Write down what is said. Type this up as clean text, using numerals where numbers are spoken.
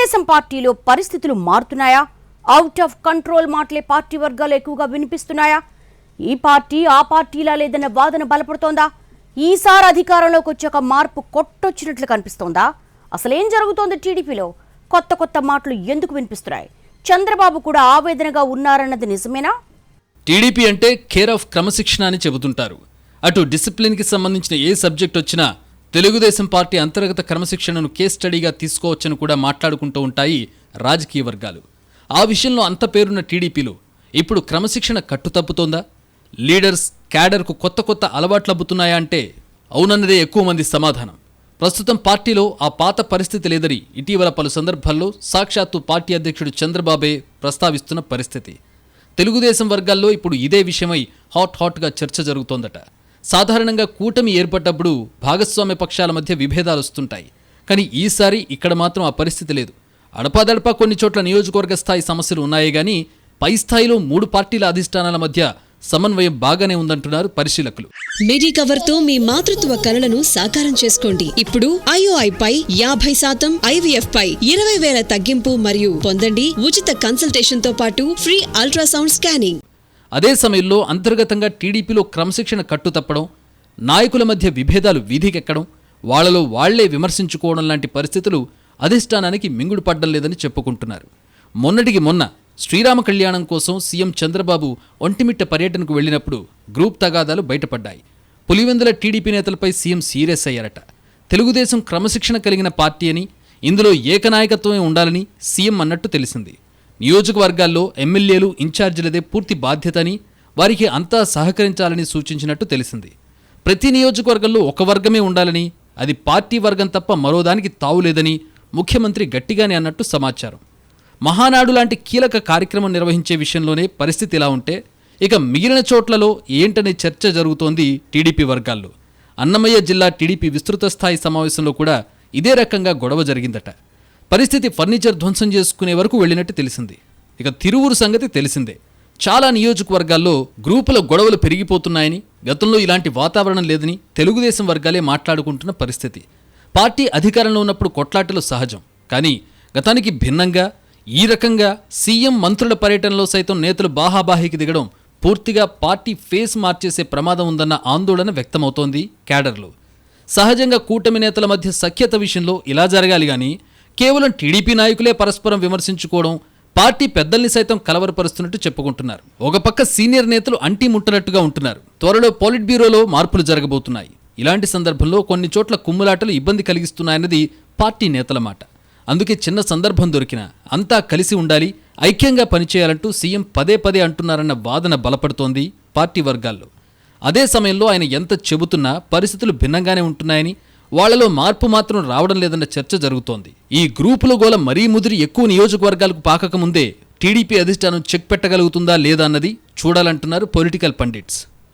తెలుగుదేశం పార్టీలో పరిస్థితులు మారుతున్నాయా? Out of control మాటలే పార్టీ వర్గాలు ఎక్కువగా వినిపిస్తున్నాయా? ఈ పార్టీ ఆ పార్టీలా లేదన్న వాదన బలపడుతోందా? ఈసారి అధికారంలోకి వచ్చాక మార్పు కొట్టొచ్చినట్లు కనిపిస్తోందా? అసలేం జరుగుతోంది టీడీపీలో? కొత్త మాటలు ఎందుకు వినిపిస్తున్నాయి? చంద్రబాబు కూడా ఆవేదనగా ఉన్నారన్నది నిజమేనా? టీడీపీ అంటే కేర్ ఆఫ్ క్రమశిక్షణ అని చెబుతుంటారు. అటు డిసిప్లిన్కి సంబంధించిన ఏ సబ్జెక్ట్ వచ్చినా తెలుగుదేశం పార్టీ అంతర్గత క్రమశిక్షణను కేస్ స్టడీగా తీసుకోవచ్చని కూడా మాట్లాడుకుంటూ ఉంటాయి రాజకీయ వర్గాలు. ఆ విషయంలో అంత పేరున్న టీడీపీలో ఇప్పుడు క్రమశిక్షణ కట్టుతప్పుతోందా? లీడర్స్ క్యాడర్కు కొత్త అలవాట్లబ్బుతున్నాయా అంటే అవునన్నదే ఎక్కువ మంది సమాధానం. ప్రస్తుతం పార్టీలో ఆ పాత పరిస్థితి లేదని ఇటీవల పలు సందర్భాల్లో సాక్షాత్తు పార్టీ అధ్యక్షుడు చంద్రబాబే ప్రస్తావిస్తున్న పరిస్థితి. తెలుగుదేశం వర్గాల్లో ఇప్పుడు ఇదే విషయమై హాట్గా చర్చ జరుగుతోందట. సాధారణంగా కూటమి ఏర్పడ్డప్పుడు భాగస్వామ్య పక్షాల మధ్య విభేదాలు వస్తుంటాయి. కానీ ఈసారి ఇక్కడ మాత్రం ఆ పరిస్థితి లేదు. అడపాదడపా కొన్ని చోట్ల నియోజకవర్గ స్థాయి సమస్యలు ఉన్నాయే గానీ పై స్థాయిలో 3 పార్టీల అధిష్టానాల మధ్య సమన్వయం బాగానే ఉందంటున్నారు పరిశీలకులు. మెడికవర్ తో మీ మాతృత్వ కలలను సాకారం చేసుకోండి. ఇప్పుడు IOI పై 50%, IVF పై 20,000 తగ్గింపు మరియు పొందండి ఉచిత కన్సల్టేషన్ తో పాటు ఫ్రీ అల్ట్రాసౌండ్ స్కానింగ్. అదే సమయంలో అంతర్గతంగా టీడీపీలో క్రమశిక్షణ కట్టుతప్పడం, నాయకుల మధ్య విభేదాలు వీధికెక్కడం, వాళ్లలో వాళ్లే విమర్శించుకోవడం లాంటి పరిస్థితులు అధిష్టానానికి మింగుడు పడ్డం లేదని చెప్పుకుంటున్నారు. మొన్నటికి మొన్న శ్రీరామ కళ్యాణం కోసం సీఎం చంద్రబాబు ఒంటిమిట్ట పర్యటనకు వెళ్లినప్పుడు గ్రూప్ తగాదాలు బయటపడ్డాయి. పులివెందుల టీడీపీ నేతలపై సీఎం సీరియస్ అయ్యారట. తెలుగుదేశం క్రమశిక్షణ కలిగిన పార్టీ అని, ఇందులో ఏకనాయకత్వమే ఉండాలని సీఎం అన్నట్టు తెలిసింది. నియోజకవర్గాల్లో ఎమ్మెల్యేలు ఇన్ఛార్జీలదే పూర్తి బాధ్యతని, వారికి అంతా సహకరించాలని సూచించినట్టు తెలిసింది. ప్రతి నియోజకవర్గంలో ఒక వర్గమే ఉండాలని, అది పార్టీ వర్గం తప్ప మరోదానికి తావులేదని ముఖ్యమంత్రి గట్టిగానే అన్నట్టు సమాచారం. మహానాడు లాంటి కీలక కార్యక్రమం నిర్వహించే విషయంలోనే పరిస్థితి ఇలా ఉంటే ఇక మిగిలిన చోట్లలో ఏంటనే చర్చ జరుగుతోంది టీడీపీ వర్గాల్లో. అన్నమయ్య జిల్లా టీడీపీ విస్తృత స్థాయి సమావేశంలో కూడా ఇదే రకంగా గొడవ జరిగిందట. పరిస్థితి ఫర్నిచర్ ధ్వంసం చేసుకునే వరకు వెళ్ళినట్టు తెలిసింది. ఇక తిరువురు సంగతి తెలిసిందే. చాలా నియోజకవర్గాల్లో గ్రూపుల గొడవలు పెరిగిపోతున్నాయని, గతంలో ఇలాంటి వాతావరణం లేదని తెలుగుదేశం వర్గాలే మాట్లాడుకుంటున్న పరిస్థితి. పార్టీ అధికారంలో ఉన్నప్పుడు కొట్లాటలు సహజం. కానీ గతానికి భిన్నంగా ఈ రకంగా సీఎం మంత్రుల పర్యటనలో సైతం నేతలు బాహాబాహికి దిగడం పూర్తిగా పార్టీ ఫేస్ మార్చేసే ప్రమాదం ఉందన్న ఆందోళన వ్యక్తమవుతోంది క్యాడర్లో. సహజంగా కూటమి నేతల మధ్య సఖ్యత విషయంలో ఇలా జరగాలి గానీ కేవలం టీడీపీ నాయకులే పరస్పరం విమర్శించుకోవడం పార్టీ పెద్దల్ని సైతం కలవరపరుస్తున్నట్టు చెప్పుకుంటున్నారు. ఒక పక్క సీనియర్ నేతలు అంటీ ముట్టనట్టుగా ఉంటున్నారు. త్వరలో పోలిట్ బ్యూరోలో మార్పులు జరగబోతున్నాయి. ఇలాంటి సందర్భంలో కొన్ని చోట్ల కుమ్ములాటలు ఇబ్బంది కలిగిస్తున్నాయన్నది పార్టీ నేతల మాట. అందుకే చిన్న సందర్భం దొరికినా అంతా కలిసి ఉండాలి, ఐక్యంగా పనిచేయాలంటూ సీఎం పదే అంటున్నారన్న వాదన బలపడుతోంది పార్టీ వర్గాల్లో. అదే సమయంలో ఆయన ఎంత చెబుతున్నా పరిస్థితులు భిన్నంగానే ఉంటున్నాయని, వాళ్లలో మార్పు మాత్రం రావడం లేదన్న చర్చ జరుగుతోంది. ఈ గ్రూపుల గోల మరీ ముదిరి ఎక్కువ నియోజకవర్గాలకు పాకకముందే టీడీపీ అధిష్టానం చెక్ పెట్టగలుగుతుందా లేదా అన్నది చూడాలంటున్నారు పొలిటికల్ పండిట్స్.